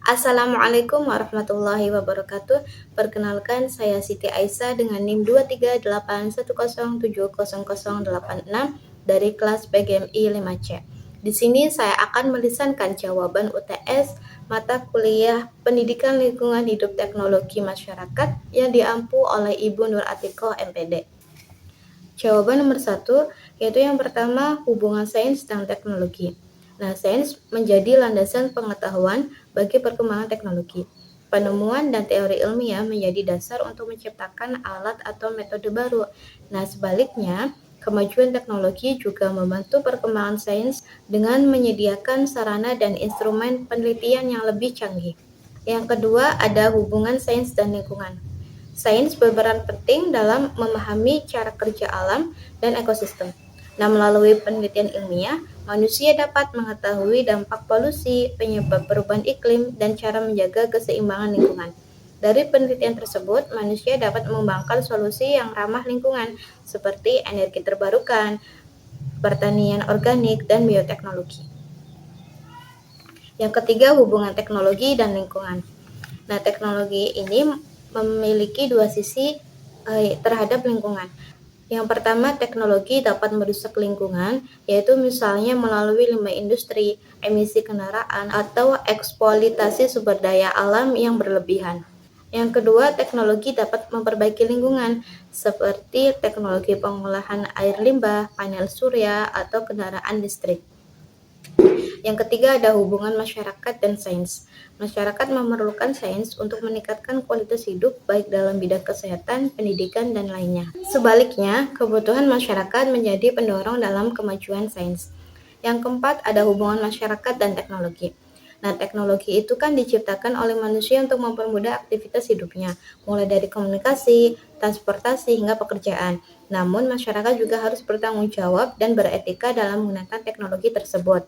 Assalamualaikum warahmatullahi wabarakatuh. Perkenalkan, saya Siti Aisyah dengan NIM 23810700086 dari kelas PGMI 5C. Di sini saya akan melisankan jawaban UTS mata kuliah Pendidikan Lingkungan Hidup Teknologi Masyarakat yang diampu oleh Ibu Nur Atikoh MPD. Jawaban nomor 1, yaitu yang pertama, hubungan sains dan teknologi. Nah, sains menjadi landasan pengetahuan bagi perkembangan teknologi. Penemuan dan teori ilmiah menjadi dasar untuk menciptakan alat atau metode baru. Nah, sebaliknya, kemajuan teknologi juga membantu perkembangan sains dengan menyediakan sarana dan instrumen penelitian yang lebih canggih. Yang kedua, ada hubungan sains dan lingkungan. Sains berperan penting dalam memahami cara kerja alam dan ekosistem. Nah, melalui penelitian ilmiah, manusia dapat mengetahui dampak polusi, penyebab perubahan iklim, dan cara menjaga keseimbangan lingkungan. Dari penelitian tersebut, manusia dapat mengembangkan solusi yang ramah lingkungan, seperti energi terbarukan, pertanian organik, dan bioteknologi. Yang ketiga, hubungan teknologi dan lingkungan. Nah, teknologi ini memiliki dua sisi terhadap lingkungan. Yang pertama, teknologi dapat merusak lingkungan, yaitu misalnya melalui limbah industri, emisi kendaraan, atau eksploitasi sumber daya alam yang berlebihan. Yang kedua, teknologi dapat memperbaiki lingkungan, seperti teknologi pengolahan air limbah, panel surya, atau kendaraan listrik. Yang ketiga, ada hubungan masyarakat dan sains. Masyarakat memerlukan sains untuk meningkatkan kualitas hidup baik dalam bidang kesehatan, pendidikan, dan lainnya. Sebaliknya, kebutuhan masyarakat menjadi pendorong dalam kemajuan sains. Yang keempat, ada hubungan masyarakat dan teknologi. Nah, teknologi itu kan diciptakan oleh manusia untuk mempermudah aktivitas hidupnya, mulai dari komunikasi, transportasi, hingga pekerjaan. Namun, masyarakat juga harus bertanggung jawab dan beretika dalam menggunakan teknologi tersebut.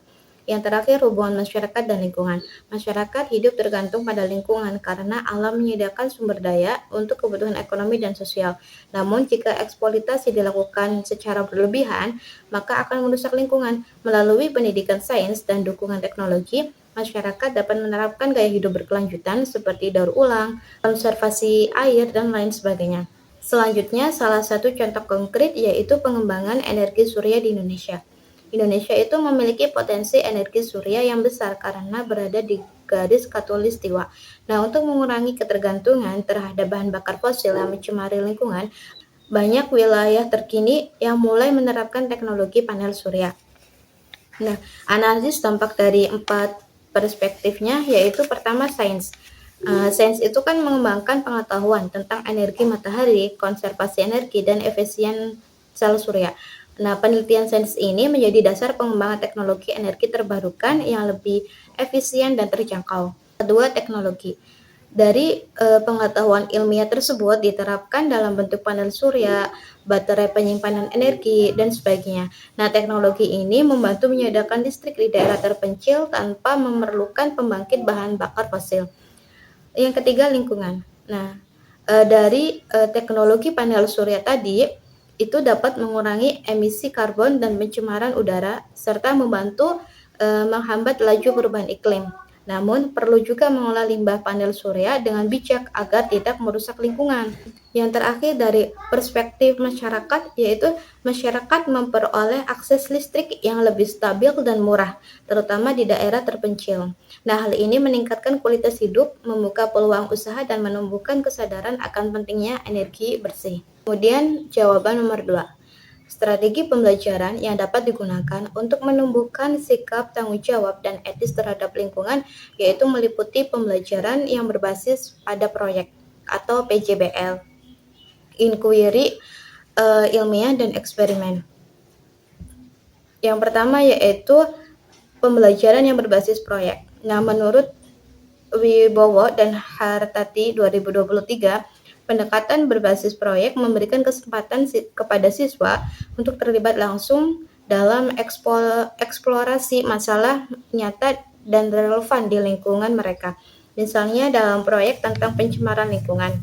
Yang terakhir, hubungan masyarakat dan lingkungan. Masyarakat hidup tergantung pada lingkungan karena alam menyediakan sumber daya untuk kebutuhan ekonomi dan sosial. Namun, jika eksploitasi dilakukan secara berlebihan, maka akan merusak lingkungan. Melalui pendidikan sains dan dukungan teknologi, masyarakat dapat menerapkan gaya hidup berkelanjutan seperti daur ulang, konservasi air, dan lain sebagainya. Selanjutnya, salah satu contoh konkret yaitu pengembangan energi surya di Indonesia. Indonesia itu memiliki potensi energi surya yang besar karena berada di garis khatulistiwa. Nah, untuk mengurangi ketergantungan terhadap bahan bakar fosil yang mencemari lingkungan, banyak wilayah terkini yang mulai menerapkan teknologi panel surya. Nah, analisis dampak dari 4 perspektifnya yaitu pertama sains. Sains itu kan mengembangkan pengetahuan tentang energi matahari, konservasi energi, dan efisien sel surya. Nah, penelitian sains ini menjadi dasar pengembangan teknologi energi terbarukan yang lebih efisien dan terjangkau. Kedua, teknologi. Dari pengetahuan ilmiah tersebut diterapkan dalam bentuk panel surya, baterai penyimpanan energi, dan sebagainya. Nah, teknologi ini membantu menyediakan listrik di daerah terpencil tanpa memerlukan pembangkit bahan bakar fosil. Yang ketiga, lingkungan. Nah, dari teknologi panel surya tadi, itu dapat mengurangi emisi karbon dan pencemaran udara, serta membantu menghambat laju perubahan iklim. Namun, perlu juga mengolah limbah panel surya dengan bijak agar tidak merusak lingkungan. Yang terakhir, dari perspektif masyarakat, yaitu masyarakat memperoleh akses listrik yang lebih stabil dan murah, terutama di daerah terpencil. Nah, hal ini meningkatkan kualitas hidup, membuka peluang usaha, dan menumbuhkan kesadaran akan pentingnya energi bersih. Kemudian, jawaban nomor 2. Strategi pembelajaran yang dapat digunakan untuk menumbuhkan sikap tanggung jawab dan etis terhadap lingkungan, yaitu meliputi pembelajaran yang berbasis pada proyek atau PJBL, inquiry, ilmiah, dan eksperimen. Yang pertama yaitu pembelajaran yang berbasis proyek. Nah, menurut Wibowo dan Hartati 2023, pendekatan berbasis proyek memberikan kesempatan kepada siswa untuk terlibat langsung dalam eksplorasi masalah nyata dan relevan di lingkungan mereka. Misalnya dalam proyek tentang pencemaran lingkungan.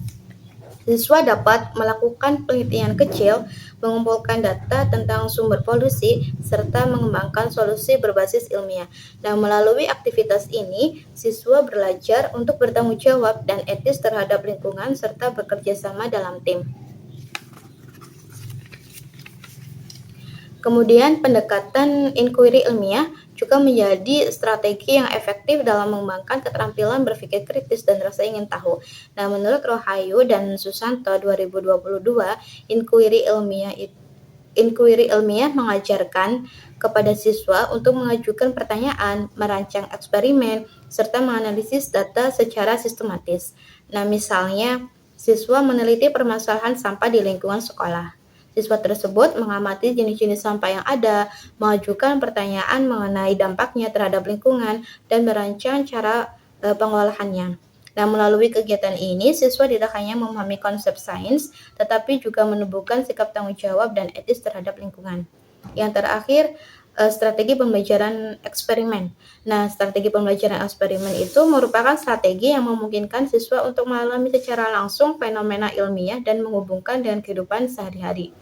Siswa dapat melakukan penelitian kecil, mengumpulkan data tentang sumber polusi, serta mengembangkan solusi berbasis ilmiah. Nah, melalui aktivitas ini, siswa belajar untuk bertanggung jawab dan etis terhadap lingkungan serta bekerja sama dalam tim. Kemudian pendekatan inquiry ilmiah juga menjadi strategi yang efektif dalam mengembangkan keterampilan berpikir kritis dan rasa ingin tahu. Nah, menurut Rohayu dan Susanto 2022, inquiry ilmiah mengajarkan kepada siswa untuk mengajukan pertanyaan, merancang eksperimen, serta menganalisis data secara sistematis. Nah, misalnya, siswa meneliti permasalahan sampah di lingkungan sekolah. Siswa tersebut mengamati jenis-jenis sampah yang ada, mengajukan pertanyaan mengenai dampaknya terhadap lingkungan, dan merancang cara pengolahannya. Nah, melalui kegiatan ini, siswa tidak hanya memahami konsep sains, tetapi juga menumbuhkan sikap tanggung jawab dan etis terhadap lingkungan. Yang terakhir, strategi pembelajaran eksperimen. Nah, strategi pembelajaran eksperimen itu merupakan strategi yang memungkinkan siswa untuk mengalami secara langsung fenomena ilmiah dan menghubungkan dengan kehidupan sehari-hari.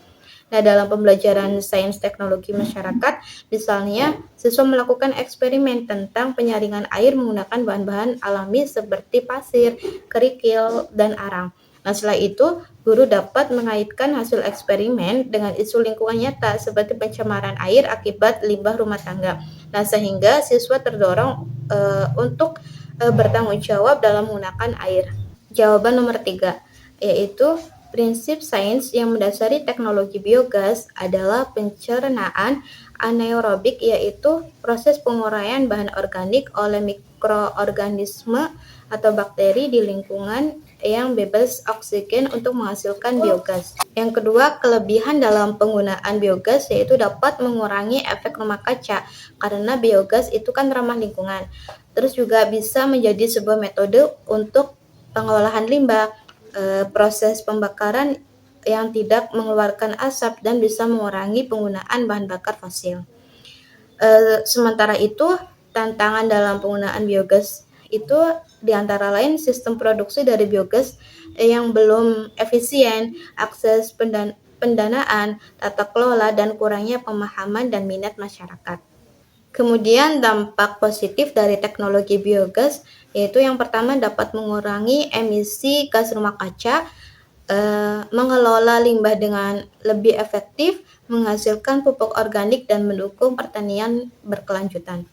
Nah, dalam pembelajaran sains teknologi masyarakat, misalnya siswa melakukan eksperimen tentang penyaringan air menggunakan bahan-bahan alami seperti pasir, kerikil, dan arang. Nah, setelah itu, guru dapat mengaitkan hasil eksperimen dengan isu lingkungan nyata seperti pencemaran air akibat limbah rumah tangga. Nah, sehingga siswa terdorong untuk bertanggung jawab dalam menggunakan air. Jawaban nomor 3, yaitu prinsip sains yang mendasari teknologi biogas adalah pencernaan anaerobik, yaitu proses penguraian bahan organik oleh mikroorganisme atau bakteri di lingkungan yang bebas oksigen untuk menghasilkan biogas. Yang kedua, kelebihan dalam penggunaan biogas yaitu dapat mengurangi efek rumah kaca karena biogas itu kan ramah lingkungan. Terus juga bisa menjadi sebuah metode untuk pengolahan limbah, proses pembakaran yang tidak mengeluarkan asap dan bisa mengurangi penggunaan bahan bakar fosil. Sementara itu, tantangan dalam penggunaan biogas itu diantara lain sistem produksi dari biogas yang belum efisien, akses pendanaan, tata kelola, dan kurangnya pemahaman dan minat masyarakat. Kemudian dampak positif dari teknologi biogas yaitu yang pertama dapat mengurangi emisi gas rumah kaca, mengelola limbah dengan lebih efektif, menghasilkan pupuk organik, dan mendukung pertanian berkelanjutan.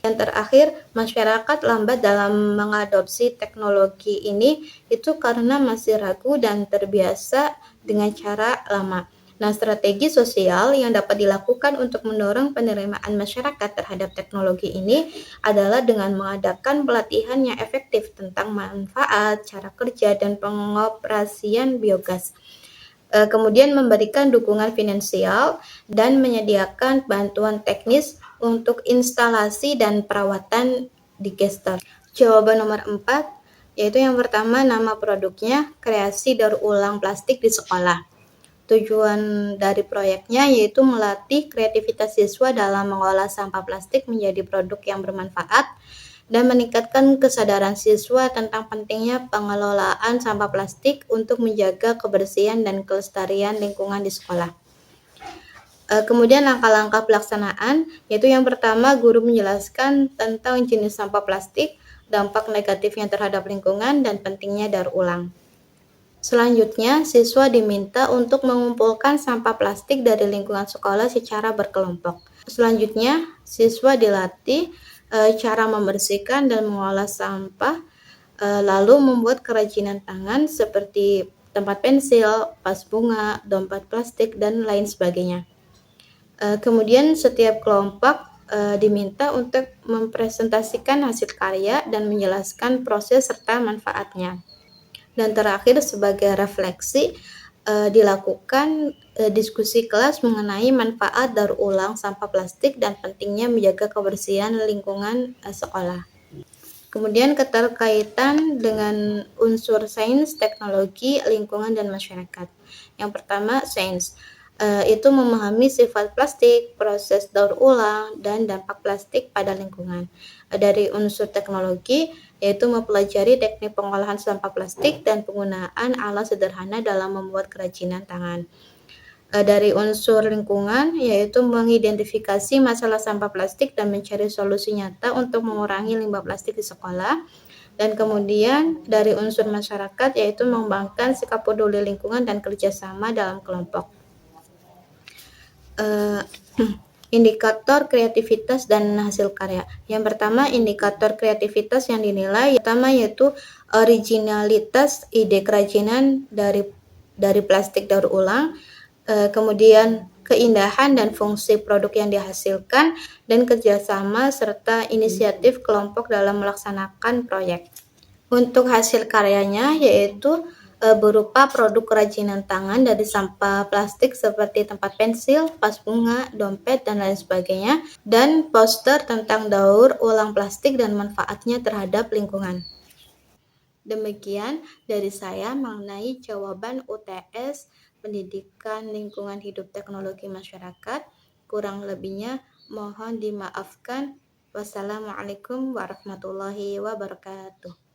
Yang terakhir, masyarakat lambat dalam mengadopsi teknologi ini itu karena masih ragu dan terbiasa dengan cara lama. Nah, strategi sosial yang dapat dilakukan untuk mendorong penerimaan masyarakat terhadap teknologi ini adalah dengan mengadakan pelatihan yang efektif tentang manfaat, cara kerja, dan pengoperasian biogas. Kemudian memberikan dukungan finansial dan menyediakan bantuan teknis untuk instalasi dan perawatan digester. Jawaban nomor 4, yaitu yang pertama nama produknya kreasi daur ulang plastik di sekolah. Tujuan dari proyeknya yaitu melatih kreativitas siswa dalam mengolah sampah plastik menjadi produk yang bermanfaat dan meningkatkan kesadaran siswa tentang pentingnya pengelolaan sampah plastik untuk menjaga kebersihan dan kelestarian lingkungan di sekolah. Kemudian langkah-langkah pelaksanaan, yaitu yang pertama guru menjelaskan tentang jenis sampah plastik, dampak negatifnya terhadap lingkungan, dan pentingnya daur ulang. Selanjutnya, siswa diminta untuk mengumpulkan sampah plastik dari lingkungan sekolah secara berkelompok. Selanjutnya, siswa dilatih cara membersihkan dan mengolah sampah, lalu membuat kerajinan tangan seperti tempat pensil, vas bunga, dompet plastik, dan lain sebagainya. Kemudian setiap kelompok diminta untuk mempresentasikan hasil karya dan menjelaskan proses serta manfaatnya. Dan terakhir sebagai refleksi dilakukan diskusi kelas mengenai manfaat daur ulang sampah plastik dan pentingnya menjaga kebersihan lingkungan sekolah. Kemudian keterkaitan dengan unsur sains, teknologi, lingkungan, dan masyarakat. Yang pertama, sains. Itu memahami sifat plastik, proses daur ulang, dan dampak plastik pada lingkungan. Dari unsur teknologi, yaitu mempelajari teknik pengolahan sampah plastik dan penggunaan alat sederhana dalam membuat kerajinan tangan. Dari unsur lingkungan, yaitu mengidentifikasi masalah sampah plastik dan mencari solusi nyata untuk mengurangi limbah plastik di sekolah. Dan kemudian dari unsur masyarakat, yaitu mengembangkan sikap peduli lingkungan dan kerjasama dalam kelompok. Indikator kreativitas dan hasil karya. Yang pertama, indikator kreativitas yang dinilai pertama yaitu originalitas ide kerajinan dari plastik daur ulang, kemudian keindahan dan fungsi produk yang dihasilkan, dan kerjasama serta inisiatif kelompok dalam melaksanakan proyek. Untuk hasil karyanya yaitu berupa produk kerajinan tangan dari sampah plastik seperti tempat pensil, vas bunga, dompet, dan lain sebagainya, dan poster tentang daur ulang plastik dan manfaatnya terhadap lingkungan. Demikian dari saya mengenai jawaban UTS Pendidikan Lingkungan Hidup Teknologi Masyarakat. Kurang lebihnya mohon dimaafkan. Wassalamualaikum warahmatullahi wabarakatuh.